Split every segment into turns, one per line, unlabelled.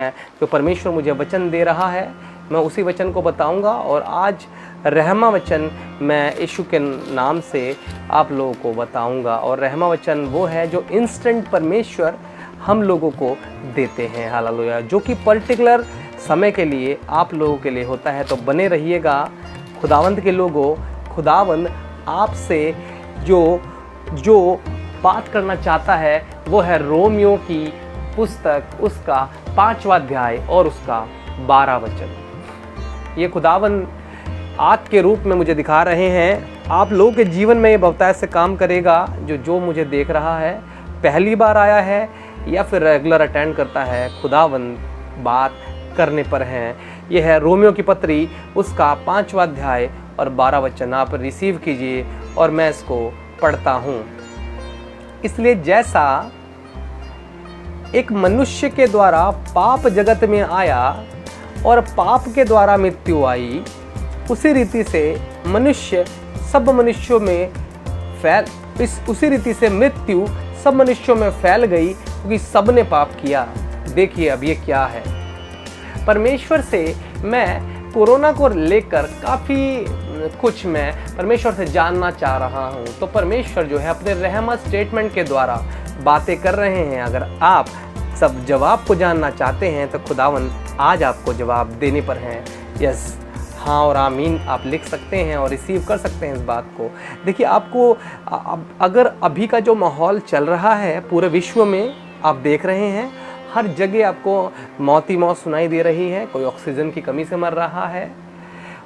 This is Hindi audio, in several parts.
है जो परमेश्वर मुझे वचन दे रहा है, मैं उसी वचन को बताऊंगा। और आज रहमा वचन मैं यीशु के नाम से आप लोगों को बताऊंगा। और रहमा वचन वो है जो इंस्टेंट परमेश्वर हम लोगों को देते हैं, हालेलुया, जो कि पर्टिकुलर समय के लिए आप लोगों के लिए होता है। तो बने रहिएगा खुदावंद के लोगों। खुदावंद आपसे जो बात करना चाहता है वो है रोमियो की पुस्तक, उसका 5वां अध्याय और उसका 12 वचन। ये खुदावन आग के रूप में मुझे दिखा रहे हैं। आप लोगों के जीवन में ये बहुतायत से काम करेगा। जो मुझे देख रहा है, पहली बार आया है या फिर रेगुलर अटेंड करता है, खुदावन बात करने पर हैं। यह है रोमियो की पत्री, उसका 5वां अध्याय और 12 वचन। आप रिसीव कीजिए और मैं इसको पढ़ता हूँ। इसलिए जैसा एक मनुष्य के द्वारा पाप जगत में आया और पाप के द्वारा मृत्यु आई, उसी रीति से सब मनुष्यों में उसी रीति से मृत्यु सब मनुष्यों में फैल गई, क्योंकि सब ने पाप किया। देखिए अब ये क्या है। परमेश्वर से मैं कोरोना को लेकर काफ़ी कुछ मैं परमेश्वर से जानना चाह रहा हूँ। तो परमेश्वर जो है अपने रहमत स्टेटमेंट के द्वारा बातें कर रहे हैं। अगर आप सब जवाब को जानना चाहते हैं तो खुदावन आज आपको जवाब देने पर हैं। यस, हाँ और आमीन आप लिख सकते हैं और रिसीव कर सकते हैं इस बात को। देखिए आपको अगर अभी का जो माहौल चल रहा है पूरे विश्व में, आप देख रहे हैं हर जगह आपको मौत ही मौत सुनाई दे रही है। कोई ऑक्सीजन की कमी से मर रहा है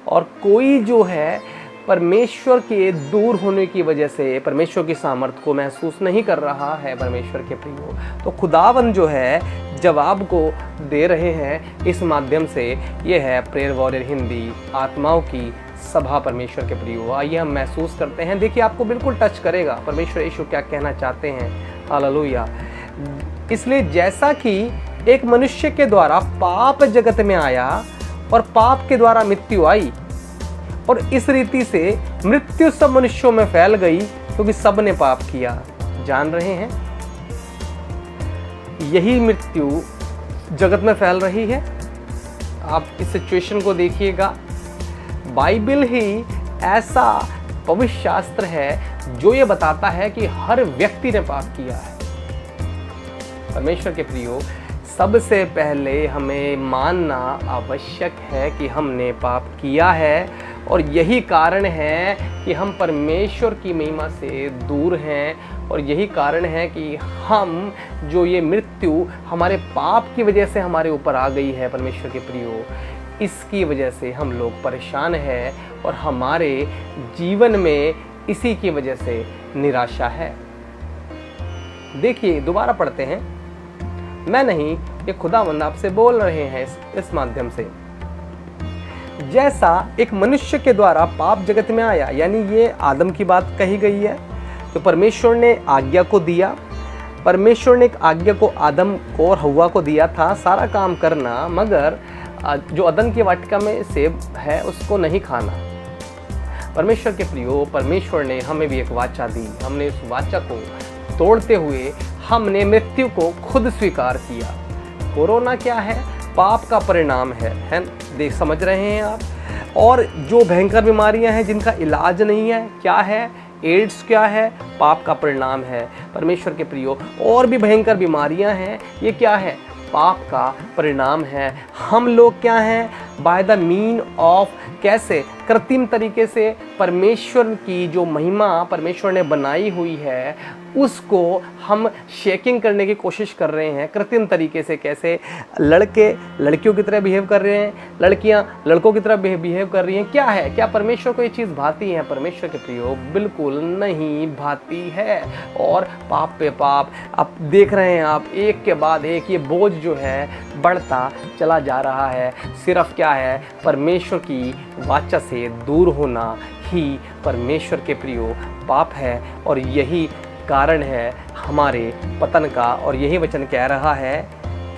और कोई जो है परमेश्वर के दूर होने की वजह से परमेश्वर की सामर्थ्य को महसूस नहीं कर रहा है। परमेश्वर के प्रियो, तो खुदावन जो है जवाब को दे रहे हैं इस माध्यम से। ये है प्रेयर वॉरियर हिंदी आत्माओं की सभा। परमेश्वर के प्रियो, आइए हम महसूस करते हैं। देखिए आपको बिल्कुल टच करेगा परमेश्वर यीशु क्या कहना चाहते हैं। हालेलुया। इसलिए जैसा कि एक मनुष्य के द्वारा पाप जगत में आया और पाप के द्वारा मृत्यु आई, और इस रीति से मृत्यु सब मनुष्यों में फैल गई, क्योंकि सब ने पाप किया। जान रहे हैं यही मृत्यु जगत में फैल रही है। आप इस सिचुएशन को देखिएगा। बाइबल ही ऐसा पवित्र शास्त्र है जो ये बताता है कि हर व्यक्ति ने पाप किया है। परमेश्वर के प्रियो, सबसे पहले हमें मानना आवश्यक है कि हमने पाप किया है, और यही कारण है कि हम परमेश्वर की महिमा से दूर हैं। और यही कारण है कि हम जो ये मृत्यु हमारे पाप की वजह से हमारे ऊपर आ गई है, परमेश्वर के प्रियो, इसकी वजह से हम लोग परेशान हैं और हमारे जीवन में इसी की वजह से निराशा है। देखिए दोबारा पढ़ते हैं। मैं नहीं, ये खुदावंद आपसे बोल रहे हैं इस माध्यम से। जैसा एक मनुष्य के द्वारा पाप जगत में आया, यानी ये आदम की बात कही गई है। तो परमेश्वर ने आज्ञा को दिया। परमेश्वर ने एक आज्ञा को आदम को और हव्वा को दिया था सारा काम करना, मगर जो अदन की वाटिका में सेब है उसको नहीं खाना। परमेश्वर के प्रियो, परमेश्वर ने हमें भी एक वाचा दी। हमने इस वाचा को तोड़ते हुए हमने मृत्यु को खुद स्वीकार किया। कोरोना क्या है? पाप का परिणाम है देख समझ रहे हैं आप। और जो भयंकर बीमारियां हैं जिनका इलाज नहीं है, क्या है? एड्स क्या है? पाप का परिणाम है। परमेश्वर के प्रियो, और भी भयंकर बीमारियां हैं, ये क्या है? पाप का परिणाम है। हम लोग क्या हैं? बाय द मीन ऑफ, कैसे? कृत्रिम तरीके से परमेश्वर की जो महिमा परमेश्वर ने बनाई हुई है उसको हम शेकिंग करने की कोशिश कर रहे हैं कृत्रिम तरीके से। कैसे? लड़के लड़कियों की तरह बिहेव कर रहे हैं, लड़कियां लड़कों की तरह बिहेव कर रही हैं। क्या है? क्या परमेश्वर को ये चीज़ भाती है? परमेश्वर के प्रियो, बिल्कुल नहीं भाती है। और पाप पे पाप अब देख रहे हैं आप, एक के बाद एक ये बोझ जो है बढ़ता चला जा रहा है। सिर्फ क्या है? परमेश्वर की वाचा से दूर होना ही परमेश्वर के प्रियो पाप है। और यही कारण है हमारे पतन का। और यही वचन कह रहा है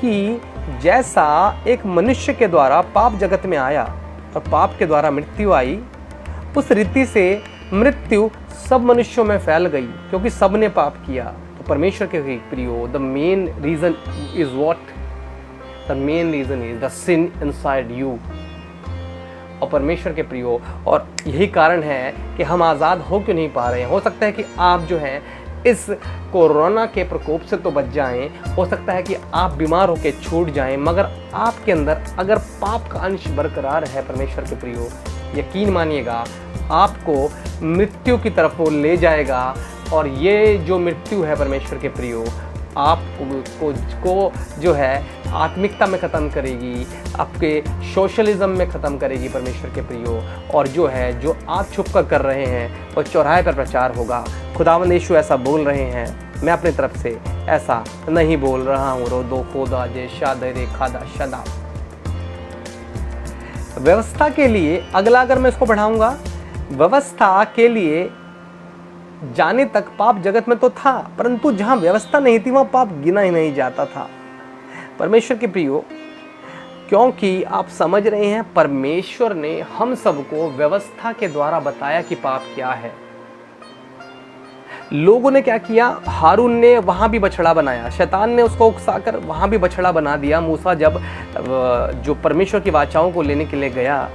कि जैसा एक मनुष्य के द्वारा पाप जगत में आया और पाप के द्वारा मृत्यु आई, उस रीति से मृत्यु सब मनुष्यों में फैल गई, क्योंकि सब ने पाप किया। तो परमेश्वर के प्रियो, the main reason is what? The the main reason is the sin inside you. और परमेश्वर के प्रियो, और यही कारण है कि हम आज़ाद हो क्यों नहीं पा रहे हैं। हो सकता है कि आप जो हैं इस कोरोना के प्रकोप से तो बच जाएं, हो सकता है कि आप बीमार होकर छूट जाएं, मगर आपके अंदर अगर पाप का अंश बरकरार है परमेश्वर के प्रियो, यकीन मानिएगा आपको मृत्यु की तरफ वो ले जाएगा। और ये जो मृत्यु है परमेश्वर के प्रियो, को जो है आत्मिकता में ख़त्म करेगी, आपके सोशलिज्म में ख़त्म करेगी परमेश्वर के प्रियो। और जो है जो आप छुप कर रहे हैं वो चौराहे पर प्रचार होगा। खुदावंद यीशु ऐसा बोल रहे हैं, मैं अपनी तरफ से ऐसा नहीं बोल रहा हूँ। रोदो खोदा जे शादे रे खादा शदा। व्यवस्था के लिए अगला अगर मैं इसको बढ़ाऊंगा, व्यवस्था के लिए जाने तक पाप जगत में तो था, परंतु जहां व्यवस्था नहीं थी वहां पाप गिना ही नहीं जाता था परमेश्वर के प्रियो। क्योंकि आप समझ रहे हैं, परमेश्वर ने हम सबको व्यवस्था के द्वारा बताया कि पाप क्या है। लोगों ने क्या किया, हारून ने वहां भी बछड़ा बनाया, शैतान ने उसको उकसाकर वहां भी बछड़ा बना दिया। मूसा जब जो परमेश्वर की वाचाओं को लेने के लिए गया,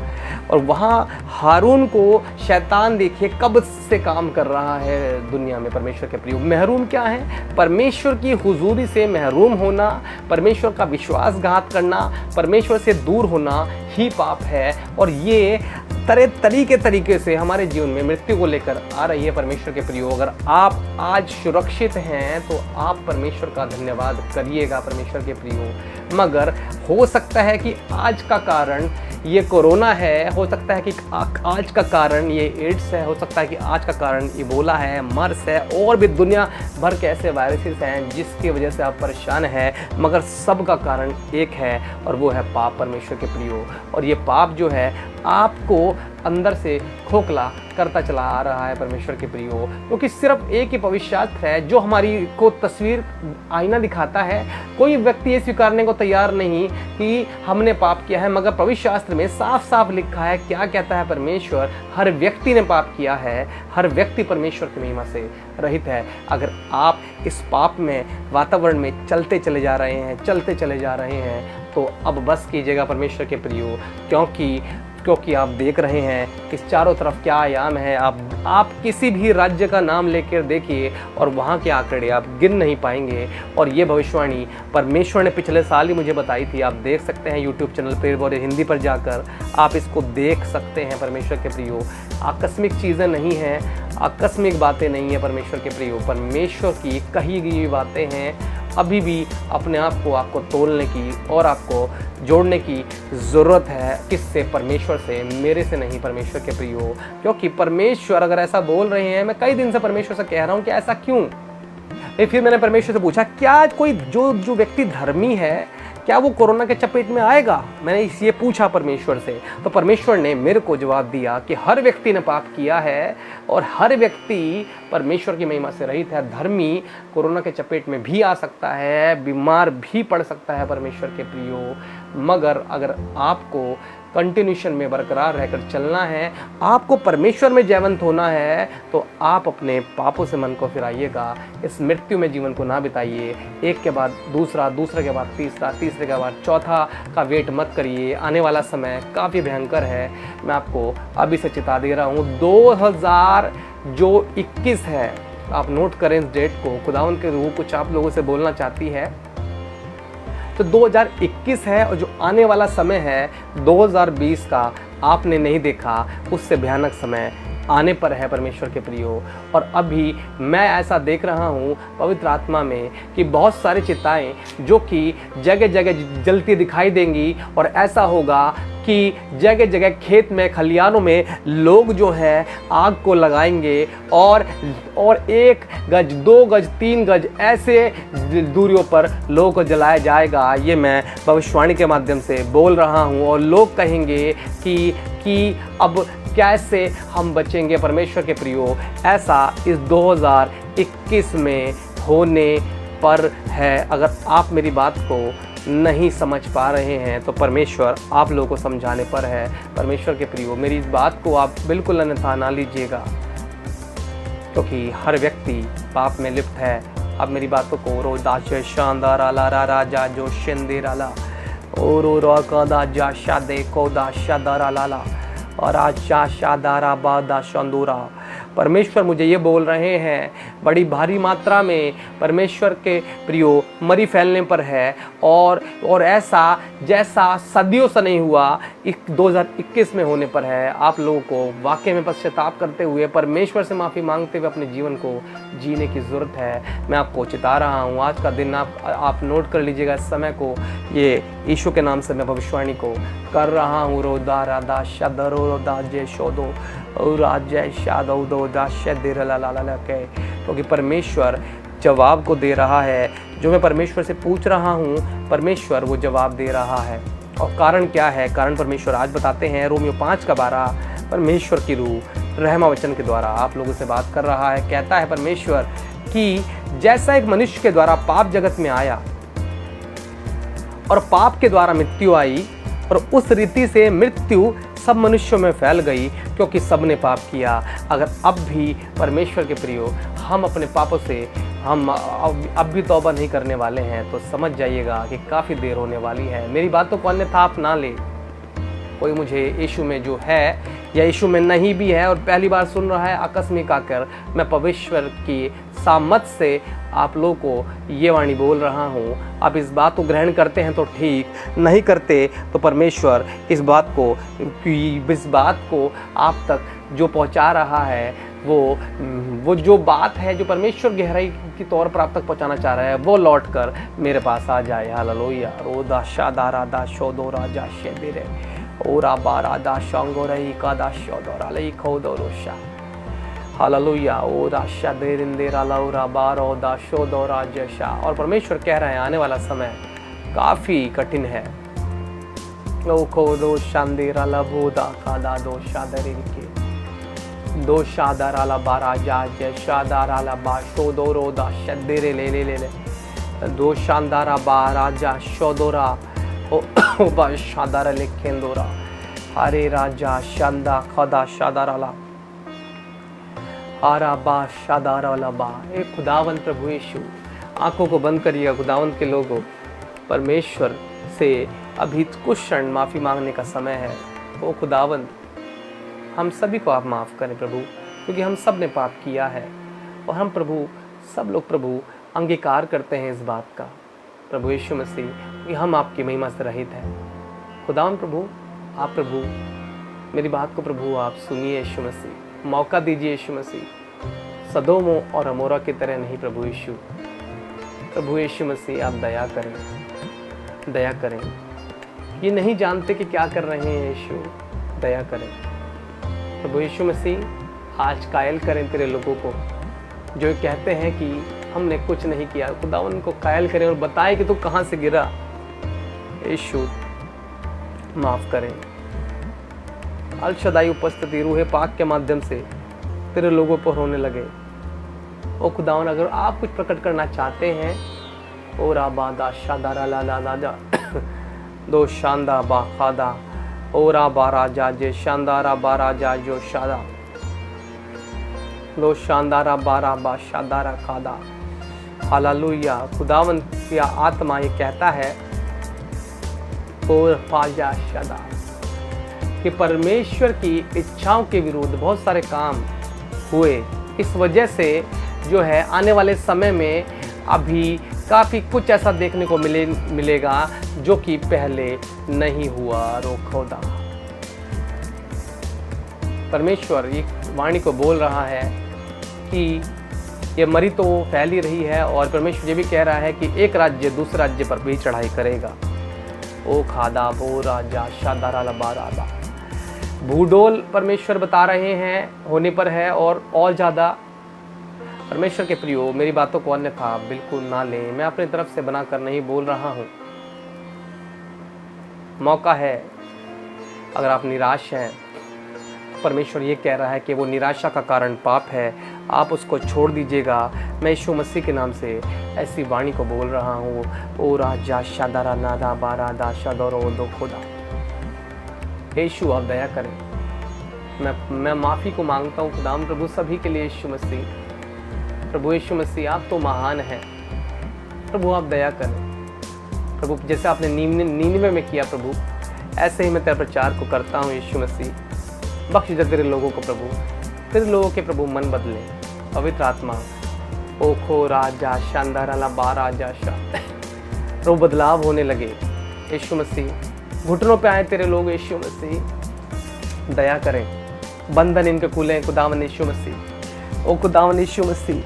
और वहाँ हारून को शैतान देखिए कब से काम कर रहा है दुनिया में परमेश्वर के प्रियो। महरूम क्या है, परमेश्वर की हुजूरी से महरूम होना, परमेश्वर का विश्वासघात करना, परमेश्वर से दूर होना ही पाप है। और ये तरीके से हमारे जीवन में मृत्यु को लेकर आ रही है परमेश्वर के प्रियो। अगर आप आज सुरक्षित हैं तो आप परमेश्वर का धन्यवाद करिएगा परमेश्वर के प्रियो। मगर हो सकता है कि आज का कारण ये कोरोना है, हो सकता है कि आज का कारण ये एड्स है, हो सकता है कि आज का कारण इबोला है, मर्स है, और भी दुनिया भर के ऐसे वायरसेस हैं जिसकी वजह से आप परेशान हैं, मगर सब का कारण एक है और वो है पाप परमेश्वर के प्रियो। और ये पाप जो है आपको अंदर से खोखला करता चला आ रहा है परमेश्वर के प्रियो, क्योंकि सिर्फ एक ही पवित्रशास्त्र है जो हमारी को तस्वीर आईना दिखाता है। कोई व्यक्ति ये स्वीकारने को तैयार नहीं कि हमने पाप किया है, मगर पवित्रशास्त्र में साफ साफ लिखा है। क्या कहता है परमेश्वर, हर व्यक्ति ने पाप किया है, हर व्यक्ति परमेश्वर की महिमा से रहित है। अगर आप इस पाप में वातावरण में चलते चले जा रहे हैं तो अब बस कीजिएगा परमेश्वर के प्रियो, क्योंकि आप देख रहे हैं कि चारों तरफ क्या आयाम है। आप किसी भी राज्य का नाम लेकर देखिए और वहाँ के आंकड़े आप गिन नहीं पाएंगे। और ये भविष्यवाणी परमेश्वर ने पिछले साल ही मुझे बताई थी। आप देख सकते हैं यूट्यूब चैनल पर और हिंदी पर जाकर आप इसको देख सकते हैं परमेश्वर के प्रियो। आकस्मिक चीज़ें नहीं हैं, आकस्मिक बातें नहीं है परमेश्वर के प्रियो, परमेश्वर की कही गई बातें हैं। अभी भी अपने आप को आपको तोलने की और आपको जोड़ने की ज़रूरत है। किससे? परमेश्वर से, मेरे से नहीं परमेश्वर के प्रियो। क्योंकि परमेश्वर अगर ऐसा बोल रहे हैं, मैं कई दिन से परमेश्वर से कह रहा हूँ कि ऐसा क्यों। फिर मैंने परमेश्वर से पूछा, क्या कोई जो व्यक्ति धर्मी है क्या वो कोरोना के चपेट में आएगा? मैंने ये पूछा परमेश्वर से, तो परमेश्वर ने मेरे को जवाब दिया कि हर व्यक्ति ने पाप किया है और हर व्यक्ति परमेश्वर की महिमा से रहित है। धर्मी कोरोना के चपेट में भी आ सकता है, बीमार भी पड़ सकता है परमेश्वर के प्रियो। मगर अगर आपको कंटिन्यूशन में बरकरार रहकर चलना है, आपको परमेश्वर में जयवंत होना है, तो आप अपने पापों से मन को फिराइएगा। इस मृत्यु में जीवन को ना बिताइए। एक के बाद दूसरा, दूसरे के बाद तीसरा, तीसरे के बाद चौथा का वेट मत करिए। आने वाला समय काफ़ी भयंकर है। मैं आपको अभी से चेता दे रहा हूँ। 2021 है, आप नोट करें इस डेट को। खुदावंद के रूह कुछ आप लोगों से बोलना चाहती है। तो 2021 है और जो आने वाला समय है 2020 का, आपने नहीं देखा, उससे भयानक समय आने पर है परमेश्वर के प्रियो। और अभी मैं ऐसा देख रहा हूँ पवित्र आत्मा में कि बहुत सारी चिताएं जो कि जगह जगह जलती दिखाई देंगी। और ऐसा होगा कि जगह जगह खेत में, खलियानों में लोग जो है आग को लगाएंगे और 1 गज, 2 गज, 3 गज ऐसे दूरियों पर लोगों को जलाया जाएगा। ये मैं भविष्यवाणी के माध्यम से बोल रहा हूँ। और लोग कहेंगे कि अब कैसे हम बचेंगे परमेश्वर के प्रियो। ऐसा इस 2021 में होने पर है। अगर आप मेरी बात को नहीं समझ पा रहे हैं तो परमेश्वर आप लोगों को समझाने पर है परमेश्वर के प्रियो। मेरी इस बात को आप बिल्कुल अन्यथा ना लीजिएगा, क्योंकि हर व्यक्ति पाप में लिप्त है। अब मेरी बातों को रोदाश शानदार आला रा राजा जो शेंदेर आला और कादा जा शादे कोदा शादारा लाला और आशा शादारा बादा शंदूरा। परमेश्वर मुझे ये बोल रहे हैं, बड़ी भारी मात्रा में परमेश्वर के प्रियो मरी फैलने पर है, और ऐसा जैसा सदियों से नहीं हुआ 2021 में होने पर है। आप लोगों को वाकई में पश्चाताप करते हुए परमेश्वर से माफ़ी मांगते हुए अपने जीवन को जीने की ज़रूरत है। मैं आपको चिता रहा हूँ, आज का दिन आप नोट कर लीजिएगा इस समय को। ये यीशु के नाम से मैं भविष्यवाणी को कर रहा हूँ। रोदा राधा शदरो रोदा जय शोदो और जय शादो दो दाशेर ला के, क्योंकि परमेश्वर जवाब को दे रहा है। जो मैं परमेश्वर से पूछ रहा हूँ, परमेश्वर वो जवाब दे रहा है। और कारण क्या है? कारण परमेश्वर आज बताते हैं। रोमियो 5:12 परमेश्वर की रूह रहमा वचन के द्वारा आप लोगों से बात कर रहा है। कहता है परमेश्वर कि जैसा एक मनुष्य के द्वारा पाप जगत में आया और पाप के द्वारा मृत्यु आई, और उस रीति से मृत्यु सब मनुष्यों में फैल गई, क्योंकि सब ने पाप किया। अगर अब भी परमेश्वर के प्रियो हम अपने पापों से हम अब भी तौबा नहीं करने वाले हैं, तो समझ जाइएगा कि काफ़ी देर होने वाली है। मेरी बातों को अन्यथा आप ना ले। कोई मुझे यीशु में जो है या यीशु में नहीं भी है और पहली बार सुन रहा है, आकस्मिक आकर मैं परमेश्वर की सामत से आप लोगों को ये वाणी बोल रहा हूँ। आप इस बात को ग्रहण करते हैं तो ठीक, नहीं करते तो परमेश्वर इस बात को आप तक जो पहुँचा रहा है, वो जो बात है जो परमेश्वर गहराई की तौर पर आप तक पहुँचाना चाह रहा है, वो लौट कर मेरे पास आ जाए। हालेलुया। रोदा शादा राधा शोदो राजा शेदिरे ओरा बारादा शंगोरई कादा शोदोरा लई खोदोरोशा। हालेलुया। ओरा शादेरिंदेरा लौरा बारो दा शोदोरा जशा। और परमेश्वर कह रहे हैं आने वाला समय काफ़ी कठिन है। लो खोदो शांदेरा लबोदा कादा दो शादरिन के दो शादारा ला बारा जा जय शादारा ला बा शोदोरो दा शदेरे ले ले ले ले दो शानदारा बारा जा शोदोरा ओ बा शादारा लेखेंदोरा हरे राजा शांदा खदा शादाराला आरा बा शादाराला बा। एक खुदावंत प्रभु यीशु, आंखों को बंद करिएगा खुदावंत के लोगों। परमेश्वर से अभी कुछ क्षण माफ़ी मांगने का समय है। ओ खुदावंत, हम सभी को आप माफ़ करें प्रभु, क्योंकि हम सब ने पाप किया है और हम प्रभु सब लोग प्रभु अंगीकार करते हैं इस बात का प्रभु यीशु मसीह कि हम आपकी महिमा से रहित हैं। खुदावंत प्रभु, आप प्रभु मेरी बात को प्रभु आप सुनिए यीशु मसीह, मौका दीजिए यीशु मसीह। सदोमो और अमोरा की तरह नहीं प्रभु यीशु। प्रभु यीशु मसीह आप दया करें, दया करें। ये नहीं जानते कि क्या कर रहे हैं यीशु, दया करें प्रभु यीशु मसीह। आज कायल करें तेरे लोगों को जो कहते हैं कि हमने कुछ नहीं किया। खुदा उनको कायल करें और बताए कि तू कहाँ से गिरा। यीशु माफ़ करें। अल शदाई उपस्थिति रूह पाक के माध्यम से तेरे लोगों पर होने लगे। ओ खुदावन, अगर आप कुछ प्रकट करना चाहते हैं, ओ राबादा शादारा ला ला ला दो शानदा बा खादा ओ राबा राजा जे शानदारा बा राजा जो शादा लो शानदारा बारा बा शादारा खादा। हालेलुया। खुदावन की आत्मा ये कहता है और फाजा शादा कि परमेश्वर की इच्छाओं के विरुद्ध बहुत सारे काम हुए। इस वजह से जो है आने वाले समय में अभी काफ़ी कुछ ऐसा देखने को मिलेगा जो कि पहले नहीं हुआ। रोखोदा परमेश्वर ये वाणी को बोल रहा है कि ये मरी तो फैल ही रही है, और परमेश्वर ये भी कह रहा है कि एक राज्य दूसरे राज्य पर भी चढ़ाई करेगा। ओ खादा बो राजा शादारा लबा राजा। भूडोल परमेश्वर बता रहे हैं होने पर है, और ज़्यादा। परमेश्वर के प्रियो, मेरी बातों को अन्यथा बिल्कुल ना लें। मैं अपनी तरफ से बनाकर नहीं बोल रहा हूँ। मौका है, अगर आप निराश हैं, परमेश्वर ये कह रहा है कि वो निराशा का कारण पाप है, आप उसको छोड़ दीजिएगा। मैं यीशु मसीह के नाम से ऐसी वाणी को बोल रहा हूँ। ओ राजा शादारा नादा बारा दा शादरो दो खुदा। यीशु आप दया करें। मैं माफ़ी को मांगता हूँ खुदाम प्रभु सभी के लिए। यीशु मसीह, प्रभु यीशु मसीह, आप तो महान हैं। प्रभु आप दया करें। प्रभु, जैसे आपने नीनिवे में किया प्रभु, ऐसे ही मैं तेरा प्रचार को करता हूँ यीशु मसीह। बख्श दे तेरे लोगों को प्रभु, तेरे लोगों के प्रभु मन बदले। पवित्र आत्मा ओखो राजा शानदार अला बा राजा शाह प्रभु, बदलाव होने लगे यीशु मसीह। घुटनों पे आए तेरे लोग यीशु मसीह, दया करें, बंधन इनके खुले खुदावन यीशु मसीह। ओ खुदावन यीशु मसीह,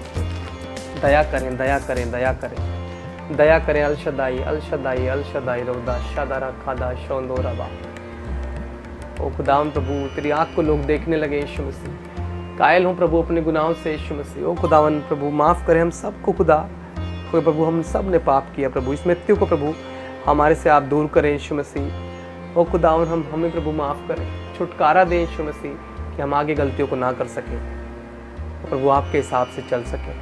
दया करें, दया करें, दया करें, दया करें। अल शदाई अल शदाई अल शदाई रोदा शादारा खादा शौंदोराबा। ओ खुदावन प्रभु, तेरी आँख को लोग देखने लगे यीशु मसीह। कायल हूँ प्रभु अपने गुनाहों से यीशु मसीह। ओ खुदावन प्रभु, माफ़ करें हम सबको खुदा, कोई प्रभु हम सब ने पाप किया प्रभु। इस मृत्यु को प्रभु हमारे से आप दूर करें यीशु मसीह। ओ खुदावन हमें प्रभु माफ़ करें, छुटकारा दें यीशु मसीह, कि हम आगे गलतियों को ना कर सकें प्रभु, आपके हिसाब से चल सकें।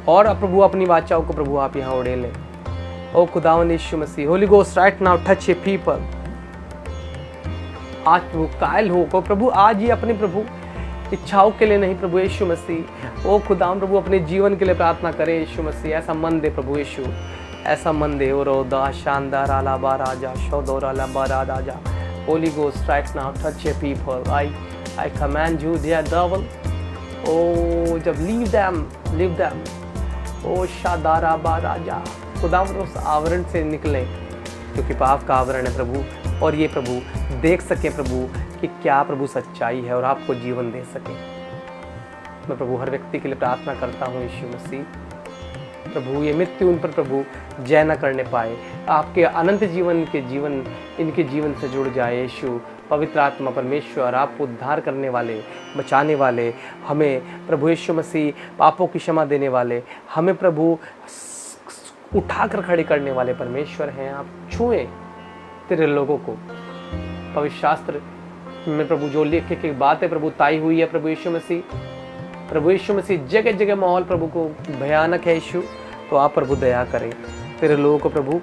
और अब प्रभु अपनी वाचाओं को प्रभु आप यहाँ उड़े लें। ओ खुदावन यीशु मसीह, holy ghost right now touch ये पीपल। आज प्रभु कायल हो को प्रभु, आज ही अपने प्रभु इच्छाओं के लिए नहीं प्रभु यीशु मसीह, ओ खुदावन प्रभु अपने जीवन के लिए प्रार्थना करें यीशु मसीह। ऐसा मन दे प्रभु यीशु, ऐसा मन दे। ओ रोदा शानदार आला बा राजा शौदोर आला बा राजा। Holy ghost right now touch ये people. I command you dear devil, ओ जब लीव देम ओ शादारा बा राजा। खुदावन उस आवरण से निकले क्योंकि पाप का आवरण है प्रभु, और ये प्रभु देख सके प्रभु कि क्या प्रभु सच्चाई है और आपको जीवन दे सके। मैं प्रभु हर व्यक्ति के लिए प्रार्थना करता हूँ यीशु मसीह, प्रभु ये मृत्यु उन पर प्रभु जय न करने पाए, आपके अनंत जीवन इनके जीवन से जुड़ जाए यीशु। पवित्र आत्मा परमेश्वर, आप उद्धार करने वाले, बचाने वाले, हमें प्रभु यीशु मसीह पापों की क्षमा देने वाले, हमें प्रभु उठाकर खड़े करने वाले परमेश्वर हैं। आप छुएं तेरे लोगों को। पवित्र शास्त्र में प्रभु जो लिखे की बात है प्रभु ताई हुई है प्रभु यीशु मसीह। प्रभु यीशु मसीह जगह जगह माहौल प्रभु को भयानक है यीशु, तो आप प्रभु दया करें तेरे लोगों को प्रभु,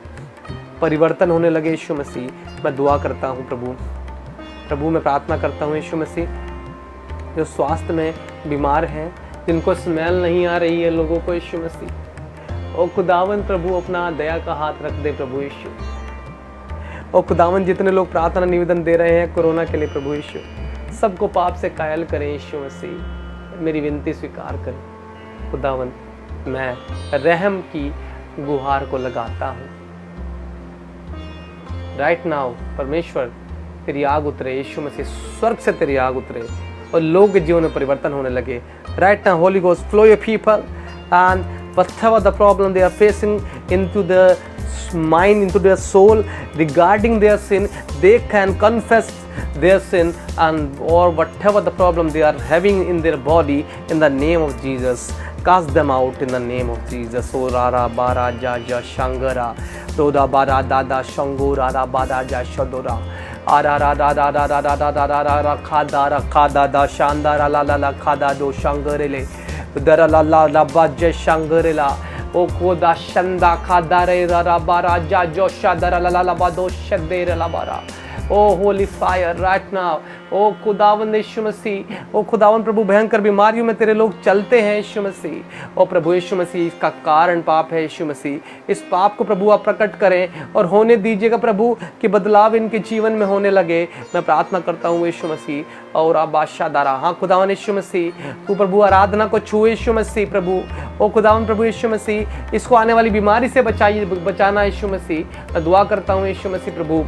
परिवर्तन होने लगे यीशु मसीह। मैं दुआ करता हूँ प्रभु मैं प्रार्थना करता हूँ यीशु मसीह, जो स्वास्थ्य में बीमार हैं, जिनको स्मेल नहीं आ रही है लोगों को यीशु मसीह, ओ खुदावन प्रभु अपना दया का हाथ रख दे प्रभु यीशु। ओ खुदावन जितने लोग प्रार्थना निवेदन दे रहे हैं कोरोना के लिए प्रभु यीशु, सबको पाप से कायल करें यीशु मसीह। मेरी विनती स्वीकार करें खुदावन, मैं रहम की गुहार को लगाता हूँ राइट नाउ। परमेश्वर तेरी आग उतरे यीशु मसीह, स्वर्ग से तेरी आग उतरे और लोगों के जीवन में परिवर्तन होने लगे right now. Holi ghost flow your people and whatever the problem they are facing into the mind, into their soul regarding their sin, they can confess their sin, and or whatever the problem they are having in their body, in the name of Jesus, cast them out in the name of Jesus. O rara bara jaja shangara roda bara dada shangura ra bara ja shodora ara ra da da da da da da da da ra khada ra khada da shandara la la la khada do shangarele dara la la la bajje shangarela o koda shanda khadare ra bara ja josha dara la la la bado shadere la bara। O Holi fire right now. ओ खुदावन यीशु मसीह, ओ खुदावन प्रभु भयंकर बीमारियों में तेरे लोग चलते हैं यीशु मसीह। ओ प्रभु यीशु मसीह, इसका कारण पाप है यीशु मसीह। इस पाप को प्रभु आप प्रकट करें और होने दीजिएगा प्रभु कि बदलाव इनके जीवन में होने लगे। मैं प्रार्थना करता हूँ यीशु मसीह। और आप बादशाह दारा, हाँ खुदावन यीशु मसीह, तू प्रभु आराधना को छुए यीशु मसीह प्रभु। ओ खुदावन प्रभु यीशु मसीह, इसको आने वाली बीमारी से बचाना यीशु मसीह। मैं दुआ करता हूँ यीशु मसीह प्रभु,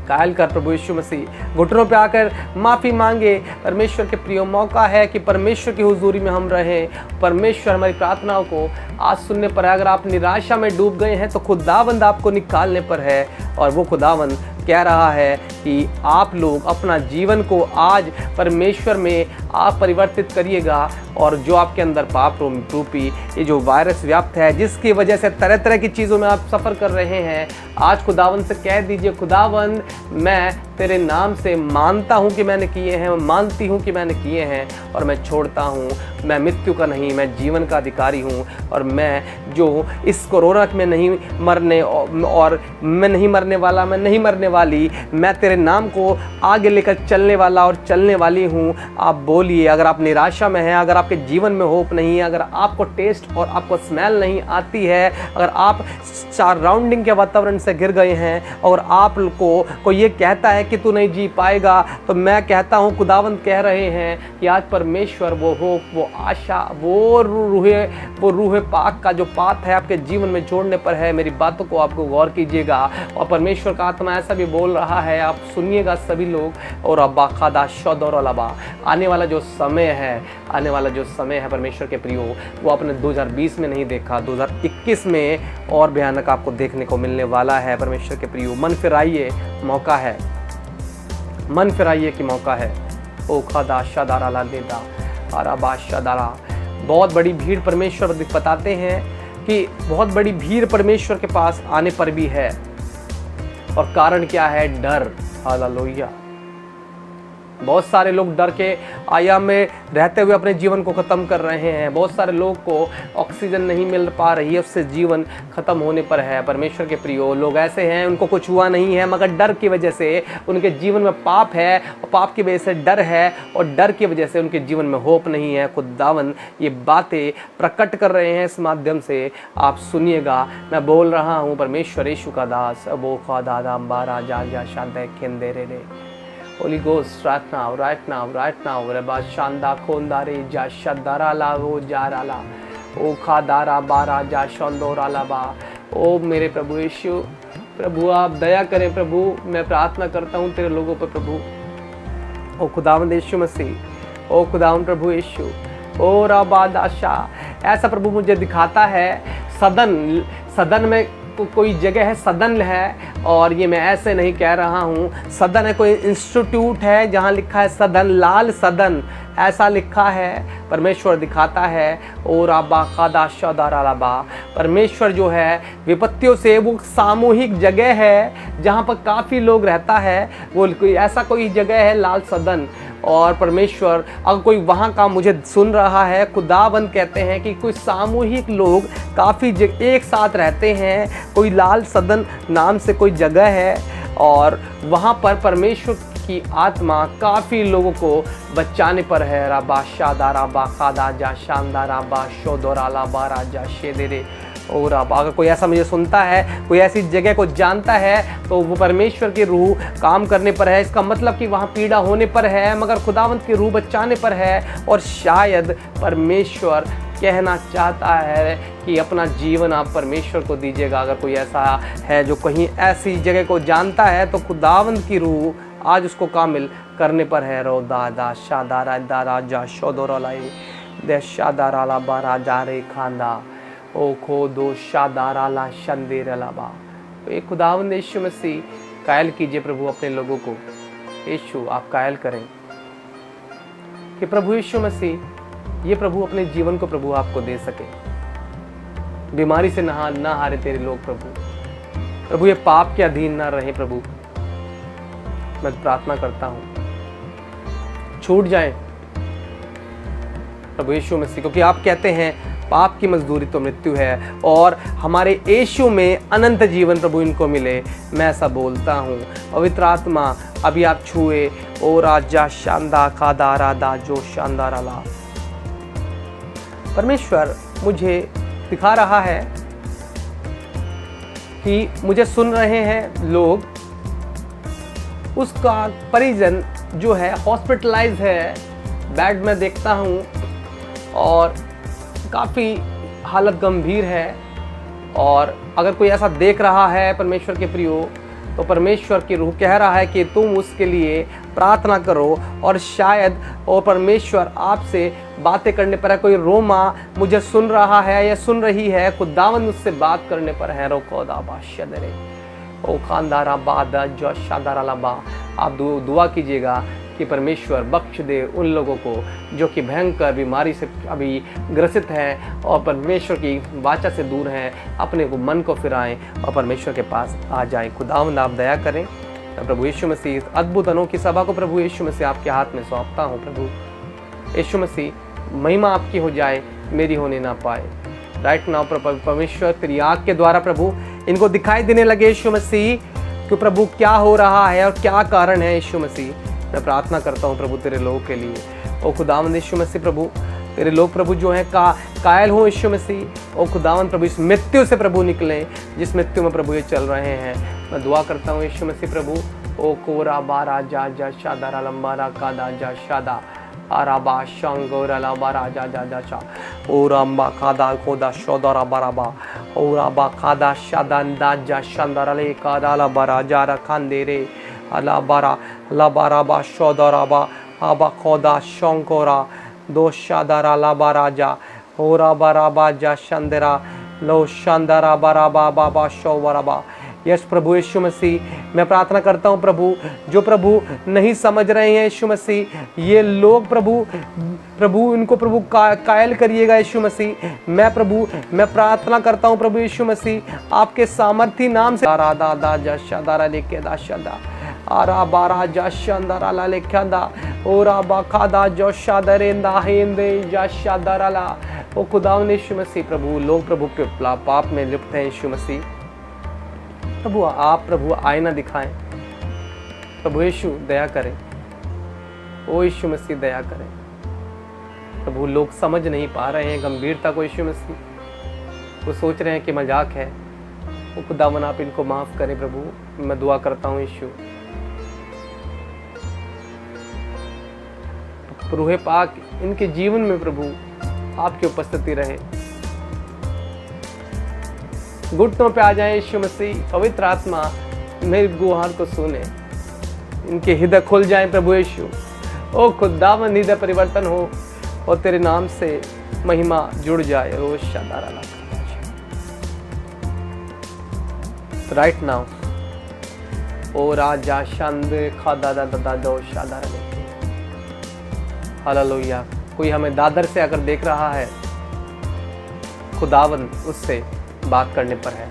कायल कर प्रभु यीशु मसीह, घुटनों पे आकर माफ़ी मांगे। परमेश्वर के प्रिय मौका है कि परमेश्वर की हुजूरी में हम रहें। परमेश्वर हमारी प्रार्थनाओं को आज सुनने पर अगर आप निराशा में डूब गए हैं तो खुदावंद आपको निकालने पर है, और वो खुदावंद कह रहा है कि आप लोग अपना जीवन को आज परमेश्वर में आप परिवर्तित करिएगा, और जो आपके अंदर पाप रूपी ये जो वायरस व्याप्त है जिसकी वजह से तरह तरह की चीज़ों में आप सफ़र कर रहे हैं, आज खुदावंद से कह दीजिए, खुदावंद मैं तेरे नाम से मानता हूँ कि मैंने किए हैं, मानती हूँ कि मैंने किए हैं, और मैं छोड़ता हूँ। मैं मृत्यु का नहीं, मैं जीवन का अधिकारी हूँ, और मैं जो इस कोरोना में नहीं मरने और मैं नहीं मरने वाला, मैं नहीं मरने वाली, मैं तेरे नाम को आगे लेकर चलने वाला और चलने वाली हूँ। आप बोल बोलिए। अगर आप निराशा में हैं, अगर आपके जीवन में होप नहीं है, अगर आपको टेस्ट और आपको स्मेल नहीं आती है, अगर आप सराउंडिंग के वातावरण से गिर गए हैं और आपको ये कहता है कि तू नहीं जी पाएगा, तो मैं कहता हूँ, खुदावंद कह रहे हैं कि आज परमेश्वर वो होप, वो आशा, वो रूह पाक का जो पात है आपके जीवन में जोड़ने पर है। मेरी बातों को आपको गौर कीजिएगा। और परमेश्वर का आत्मा ऐसा भी बोल रहा है, आप सुनिएगा सभी लोग। और अब्बा खादा शौद और अलाबा, आने वाला जो समय है परमेश्वर के प्रियो, वो आपने 2020 में नहीं देखा, 2021 में और भयानक आपको देखने को मिलने वाला है। परमेश्वर के प्रियो, मन फिराइए, मौका है, मन फिराइए कि मौका है। ओ खादा शादारा ला देदा आराबा शादारा। बहुत बड़ी भीड़ परमेश्वर बताते हैं कि बहुत बड़ी भीड़ परमेश्वर के पास आने पर भी है, और कारण क्या है? डर। हालेलुया। बहुत सारे लोग डर के आयाम में रहते हुए अपने जीवन को ख़त्म कर रहे हैं। बहुत सारे लोग को ऑक्सीजन नहीं मिल पा रही है, उससे जीवन ख़त्म होने पर है। परमेश्वर के प्रियो, लोग ऐसे हैं, उनको कुछ हुआ नहीं है, मगर डर की वजह से उनके जीवन में पाप है, और पाप की वजह से डर है, और डर की वजह से उनके जीवन में होप नहीं है। खुदावन ये बातें प्रकट कर रहे हैं इस माध्यम से, आप सुनिएगा। मैं बोल रहा हूँ, परमेश्वर यीशु का दास, वो खुदा दाम्बा राजा जा शांत खेंदे रे Holy Ghost, right now, Reba Shanda Kondare Ja Shadara La वो जाराला ओ खादारा बारा जा शंदोरा लाबा। ओ मेरे प्रभु यीशु, प्रभु आप दया करें प्रभु, मैं प्रार्थना करता हूँ तेरे लोगों पर प्रभु। ओ खुदावंद यीशु मसीह, ओ खुदावंद प्रभु यीशु, ओ रबाद आशा। ऐसा प्रभु मुझे दिखाता है, सदन में कोई जगह है, सदन है, और ये मैं ऐसे नहीं कह रहा हूँ। सदन है, कोई इंस्टीट्यूट है जहाँ लिखा है सदन, लाल सदन ऐसा लिखा है। परमेश्वर दिखाता है। और आबा खादा शदाराबा, परमेश्वर जो है विपत्तियों से, वो सामूहिक जगह है जहाँ पर काफ़ी लोग रहता है, वो कोई ऐसा कोई जगह है, लाल सदन। और परमेश्वर अगर कोई वहाँ का मुझे सुन रहा है, खुदाबंद कहते हैं कि कोई सामूहिक लोग काफ़ी एक साथ रहते हैं, कोई लाल सदन नाम से कोई जगह है, और वहाँ पर परमेश्वर की आत्मा काफ़ी लोगों को बचाने पर है। राबा शादारा बा खादा जा शानदारा बा शोदोराला बारा जा शेदेरे। और अब अगर कोई ऐसा मुझे सुनता है, कोई ऐसी जगह को जानता है, तो वो परमेश्वर की रूह काम करने पर है। इसका मतलब कि वहाँ पीड़ा होने पर है, मगर खुदावंत की रूह बचाने पर है। और शायद परमेश्वर कहना चाहता है कि अपना जीवन आप परमेश्वर को दीजिएगा। अगर कोई ऐसा है जो कहीं ऐसी जगह को जानता है, तो खुदावंत की रूह आज उसको कामिल करने पर है। रो दादा शादारा दारा जा शोदोरलाई दे शादाराला बारा जा रे खांदा ओ खो दो शादाराला शंदेरलाबा। तो एक खुदावंद यीशु मसीह कायल कीजिए प्रभु अपने लोगों को। यीशु आप कायल करें कि प्रभु यीशु मसीह ये प्रभु अपने जीवन को प्रभु आपको दे सके। बीमारी से ना हारे तेरे लोग प्रभु ये पाप के अधीन ना रहे प्रभु। मैं प्रार्थना करता हूँ छूट जाए प्रभु यीशु मसीह, क्योंकि आप कहते हैं पाप की मजदूरी तो मृत्यु है, और हमारे यीशु में अनंत जीवन प्रभु इनको मिले। मैं ऐसा बोलता हूँ। पवित्र आत्मा अभी आप छुए। ओ राजा शानदा खादा राधा जो शानदार अला। परमेश्वर मुझे दिखा रहा है कि मुझे सुन रहे हैं लोग, उसका परिजन जो है हॉस्पिटलाइज है, बेड में देखता हूँ, और काफ़ी हालत गंभीर है। और अगर कोई ऐसा देख रहा है परमेश्वर के प्रियो, तो परमेश्वर की रूह कह रहा है कि तुम उसके लिए प्रार्थना करो। और शायद और परमेश्वर आपसे बातें करने पर है। कोई रोमा मुझे सुन रहा है या सुन रही है, खुदावंद उससे बात करने पर है। रोकोदा बाशदरे ओ खानदारा बादा जो शादारा बा। आप दुआ कीजिएगा कि परमेश्वर बख्श दे उन लोगों को जो कि भयंकर बीमारी से अभी ग्रसित हैं और परमेश्वर की वाचा से दूर हैं। अपने को मन को फिराएं और परमेश्वर के पास आ जाएं। खुदावंद आप दया करें। प्रभु यीशु मसीह अद्भुत अनोखी सभा को प्रभु यीशु मसीह आपके हाथ में सौंपता हूँ। प्रभु यीशु मसीह महिमा आपकी हो जाए, मेरी होने ना पाए। राइट नाउ परमेश्वर तेरी आग के द्वारा प्रभु इनको दिखाई देने लगे यीशु मसीह कि प्रभु क्या हो रहा है और क्या कारण है। यीशु मसीह मैं प्रार्थना करता हूँ प्रभु तेरे लोगों के लिए। ओ खुदावंद यीशु मसीह प्रभु, तेरे लोग प्रभु जो हैं कायल हो यीशु मसीह, ओ खुदावंद प्रभु इस मृत्यु से प्रभु निकलें जिस मृत्यु में प्रभु ये चल रहे हैं। मैं दुआ करता हूँ यीशु मसीह प्रभु, ओ कोरा बारा जा जा शादा लंबारा कादा जा शादा आराबा शंगोरा लंबारा जा जा जा शा ओ राम्बा कादा कोदा शोदरा बाराबा ओ राबा कादा शादा जा शांदारा ले कादा ला बारा जा रा खांदेरे अला बारा ला बाराबा शोदराबा आबा कोदा शंकोरा दो शादारा ला बाराजा ओरा बाराबा जा शांदरा लो शांदारा बाराबा बाबा शोवराबा। यस प्रभु यीशु मसीह, मैं प्रार्थना करता हूँ प्रभु, जो प्रभु नहीं समझ रहे हैं यीशु मसीह, ये लोग प्रभु इनको प्रभु कायल करिएगा यीशु मसीह। मैं प्रार्थना करता हूँ प्रभु यीशु मसीह, आपके सामर्थी नाम से राधा दा जा शादारा लेके दा शादा आरा बारा जा शांदारा ला लेख्यादा ओरा बाखादा जो शादरेंदा हेंदे जा शादारा ला। ओ खुदावंद यीशु मसीह प्रभु, लोग प्रभु के पाप में लिप्त हैं यीशु मसीह प्रभु, आप प्रभु आईना दिखाएं प्रभु यीशु, दया करें ओ यीशु मसीह, दया करें प्रभु। लोग समझ नहीं पा रहे हैं गंभीरता को यीशु मसीह, वो सोच रहे हैं कि मजाक है। वो खुदावन आप इनको माफ करें प्रभु, मैं दुआ करता हूँ यीशु। रूहे पाक इनके जीवन में प्रभु आपकी उपस्थिति रहे, घुटनों पे आ जाए यीशु मसीह। पवित्र आत्मा मेरी गुहार को सुने, इनके हृदय खुल जाए प्रभु यीशु। ओ खुदावन हृदय परिवर्तन हो और तेरे नाम से महिमा जुड़ जाए। ओ शादारा राइट नाउ ओ राजा शांद खादा दादा दो शादारा लेके हालेलुया। कोई हमें दादर से अगर देख रहा है, खुदावन उससे बात करने पर है।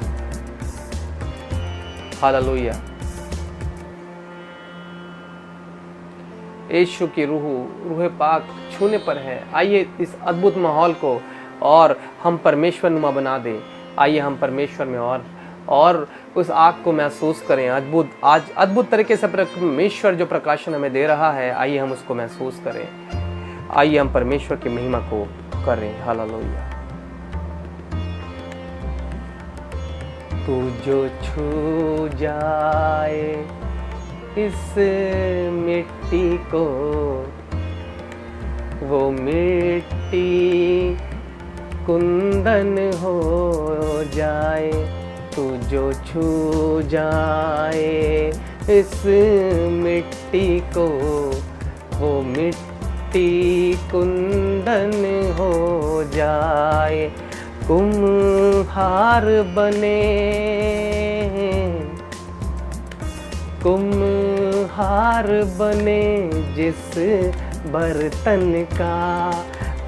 हालेलुया। यीशु की रूह पाक छूने पर है। आइए इस अद्भुत माहौल को और हम परमेश्वर नुमा बना दें। आइए हम परमेश्वर में और उस आग को महसूस करें। आज अद्भुत तरीके से परमेश्वर जो प्रकाशन हमें दे रहा है, आइए हम उसको महसूस करें। आइए हम परमेश्वर की महिमा को करें। हालेलुया। तू जो छू जाए इस मिट्टी को, वो मिट्टी कुंदन हो जाए। तू जो छू जाए इस मिट्टी को, वो मिट्टी कुंदन हो जाए। कुम्हार बने जिस बर्तन का,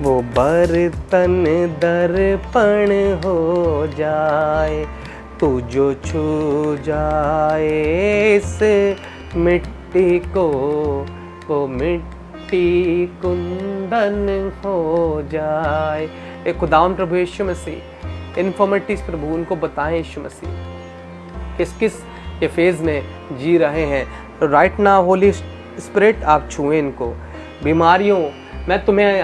वो बर्तन दर्पण हो जाए। तू जो छू जाए इस मिट्टी को, वो मिट्टी कुंदन हो जाए। एक खुदावन प्रभु यीशु मसीह इन्फॉर्मेटिव प्रभु उनको बताएं यीशु मसीह किस किस के फेज में जी रहे हैं। तो राइट नाउ होली स्पिरिट आप छुएं इनको। बीमारियों, मैं तुम्हें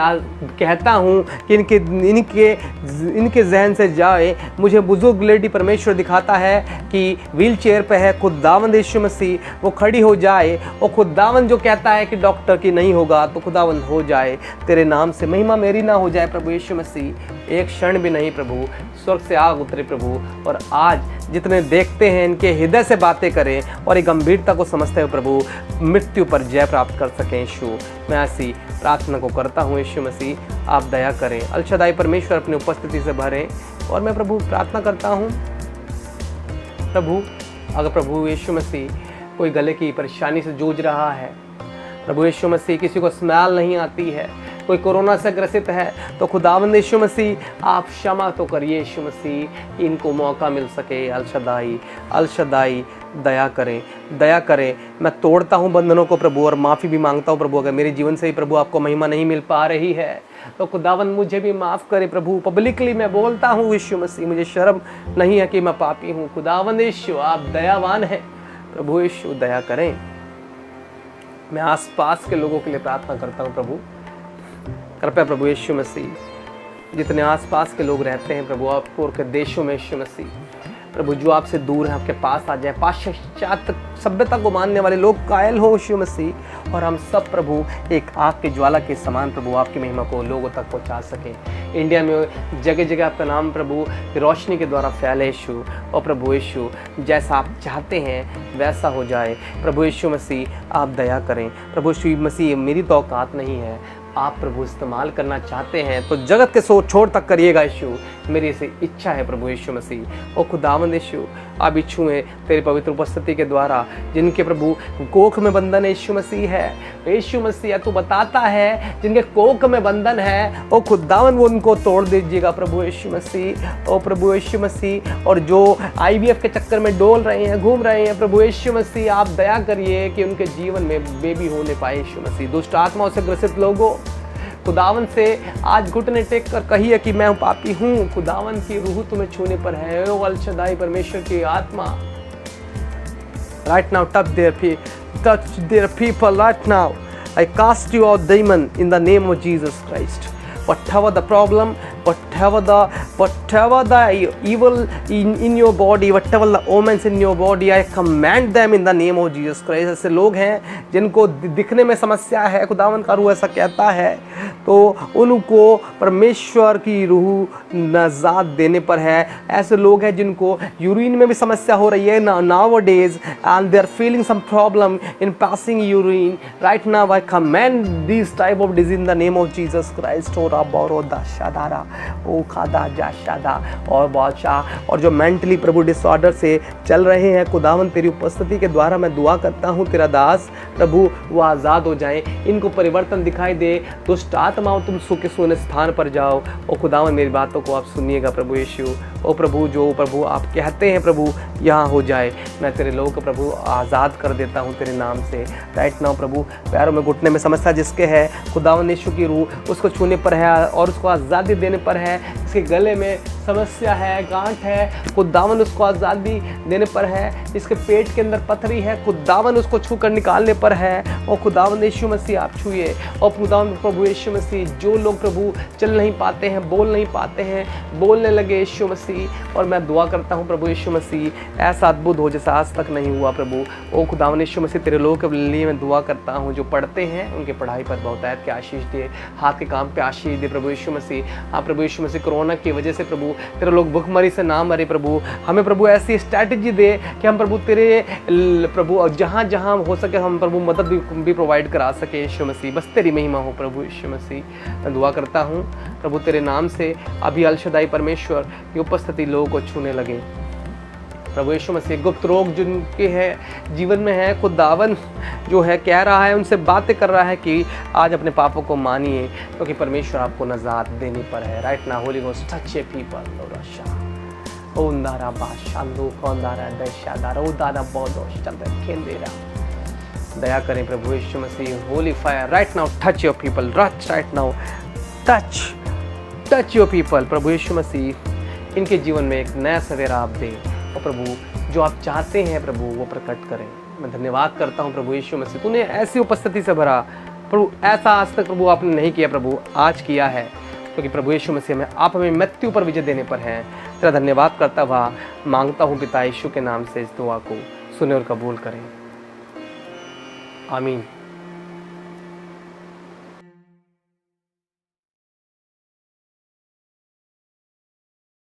कहता हूँ कि इनके जहन से जाए। मुझे बुजुर्ग लेडी परमेश्वर दिखाता है कि व्हील चेयर पे है खुदावंद यीशु मसीह, वो खड़ी हो जाए। और खुदावंद जो कहता है कि डॉक्टर की नहीं होगा, तो खुदावंद हो जाए। तेरे नाम से महिमा मेरी ना हो जाए प्रभु यीशु मसीह। एक क्षण भी नहीं प्रभु, स्वर्ग से आग उतरे प्रभु। और आज जितने देखते हैं इनके हृदय से बातें करें और एक गंभीरता को समझते हुए प्रभु मृत्यु पर जय प्राप्त कर सकें। यीशु, मैं ऐसी प्रार्थना को करता हूँ यीशु मसीह, आप दया करें। अलशदाई परमेश्वर अपनी उपस्थिति से भरें। और मैं प्रभु प्रार्थना करता हूँ प्रभु, अगर प्रभु यीशु मसीह कोई गले की परेशानी से जूझ रहा है, प्रभु यीशु मसीह किसी को स्मेल नहीं आती है, कोई कोरोना से ग्रसित है, तो खुदावंद यीशु मसीह आप क्षमा तो करिए यीशु मसीह, इनको मौका मिल सके। अलशदाई दया करें। मैं तोड़ता हूँ बंधनों को प्रभु और माफ़ी भी मांगता हूँ प्रभु। अगर मेरे जीवन से ही प्रभु आपको महिमा नहीं मिल पा रही है, तो खुदावंद मुझे भी माफ़ करे प्रभु। पब्लिकली मैं बोलता हूँ यीशु मसीह, मुझे शर्म नहीं है कि मैं पापी हूँ। खुदावंद यीशु आप दयावान हैं प्रभु यीशु, दया करें। मैं आसपास के लोगों के लिए प्रार्थना करता हूँ प्रभु, कृपया प्रभु यीशु मसीह, जितने आसपास के लोग रहते हैं प्रभु आपको और के देशों में यीशु मसीह, प्रभु जो आपसे दूर हैं आपके पास आ जाए। पाश्चात्य सभ्यता को मानने वाले लोग कायल हो यीशु मसीह, और हम सब प्रभु एक आग की ज्वाला के समान प्रभु आपकी महिमा को लोगों तक पहुंचा सकें। इंडिया में जगह जगह आपका नाम प्रभु रोशनी के द्वारा फैले यीशु, और प्रभु यीशु जैसा आप चाहते हैं वैसा हो जाए। प्रभु यीशु मसीह आप दया करें। प्रभु यीशु मसीह मेरी तो औकात नहीं है, आप प्रभु इस्तेमाल करना चाहते हैं तो जगत के छोर तक करिएगा यीशु, मेरी ऐसी इच्छा है प्रभु यीशु मसीह। ओ खुदावंद यीशु, आप इच्छू हैं तेरी पवित्र उपस्थिति के द्वारा जिनके प्रभु कोख में बंधन यीशु मसीह है, यीशु मसीह तू बताता है जिनके कोख में बंधन है ओ खुदावंद वो उनको तोड़ दीजिएगा प्रभु यीशु मसीह। ओ प्रभु यीशु मसीह, और जो IVF के चक्कर में डोल रहे हैं, घूम रहे हैं, प्रभु यीशु मसीह आप दया करिए कि उनके जीवन में बेबी होने पाए यीशु मसीह। दुष्ट आत्माओं से ग्रसित लोगों खुदावन से आज घुटने टेक कर कहिए कि मैं पापी हूँ। खुदावन की रूह तुम्हें छूने पर है। ओ अल शदाई परमेश्वर की आत्मा, right now touch their people right now. I cast you out demon in the name of Jesus Christ. Whatever the problem, whatever the evil in your body, whatever the omens in your body, I command them in the name of Jesus Christ. ऐसे लोग हैं जिनको दिखने में समस्या है, खुदावन का रूह ऐसा कहता है, तो उनको परमेश्वर की रूह नजात देने पर है। ऐसे लोग हैं जिनको यूरिन में भी समस्या हो रही है nowadays and they are feeling some problem in passing urine. Right now I command this type of disease in the name of Jesus Christ. और बादशाह, और जो मेंटली प्रभु डिसऑर्डर से चल रहे हैं खुदावन तेरी उपस्थिति के द्वारा मैं दुआ करता हूँ तेरा दास प्रभु वो आज़ाद हो जाएं, इनको परिवर्तन दिखाई दे। दुष्ट आत्माओं तुम सुख सोने स्थान पर जाओ। ओ खुदावन मेरी बातों को आप सुनिएगा प्रभु यीशु। ओ प्रभु जो प्रभु आप कहते हैं प्रभु यहाँ हो जाए, मैं तेरे लोगों को प्रभु आज़ाद कर देता हूँ तेरे नाम से। राइट नाउ प्रभु पैरों में घुटने में समस्या जिसके है खुदावन यीशु की रूह उसको छूने पर है और उसको आज़ादी देने पर है। इसके गले में समस्या है, गांठ है, खुदावन उसको आज़ादी देने पर है। इसके पेट के अंदर पथरी है, खुदावन उसको छू कर निकालने पर है। और खुदावन यीशु मसीह आप छूए। और खुदावन प्रभु यीशु मसीह जो लोग प्रभु चल नहीं पाते हैं, बोल नहीं पाते हैं, बोलने लगे यीशु मसीह, और मैं दुआ करता हूँ प्रभु यीशु मसीह ऐसा अद्भुत हो जैसा आज तक नहीं हुआ प्रभु। ओ खुदावन यीशु मसीह तेरे लोगों के लिए मैं दुआ करता हूँ जो पढ़ते हैं उनके पढ़ाई पर बहुतायत के आशीष दे, हाथ के काम पे आशीष दे प्रभु यीशु मसीह। हाँ प्रभु यीशु मसीह कोरोना की वजह से प्रभु तेरे लोग भुखमरी से ना मरे प्रभु, हमें प्रभु ऐसी स्ट्रैटेजी दे कि हम प्रभु तेरे प्रभु जहाँ जहाँ हो सके हम प्रभु मदद भी प्रोवाइड करा सके यीशु मसीह। बस तेरी महिमा हो प्रभु यीशु मसीह। मैं दुआ करता हूँ प्रभु तेरे नाम से अभी अल शदाई परमेश्वर की उपस्थिति लोगों को छूने लगे प्रभु यीशु मसीह। गुप्त रोग जिनके है जीवन में है खुदावन जो है कह रहा है उनसे बातें कर रहा है कि आज अपने पापों को मानिए क्योंकि परमेश्वर आपको नजात देने पर है। राइट ना होली गोस्ट टच पीपल ओ नारा बादशाह लो कौंदारा दशादारा ओ दादा बहुत खेंदेरा दया करें प्रभु यीशु मसीह। Holy fire right now touch your people, right now touch your people प्रभु यीशु मसीह। इनके जीवन में एक नया सवेरा आप दें और प्रभु जो आप चाहते हैं प्रभु वो प्रकट करें। मैं धन्यवाद करता हूँ प्रभु यीशु मसीह, तूने ऐसी उपस्थिति से भरा प्रभु, ऐसा आज तक प्रभु आपने नहीं किया प्रभु, आज किया है क्योंकि प्रभु यीशु मसीह में आप हमें मृत्यु पर विजय देने पर हैं। तेरा धन्यवाद करता हुआ मांगता हूँ पिता यीशु के नाम से इस दुआ को सुने और कबूल करें, आमीन।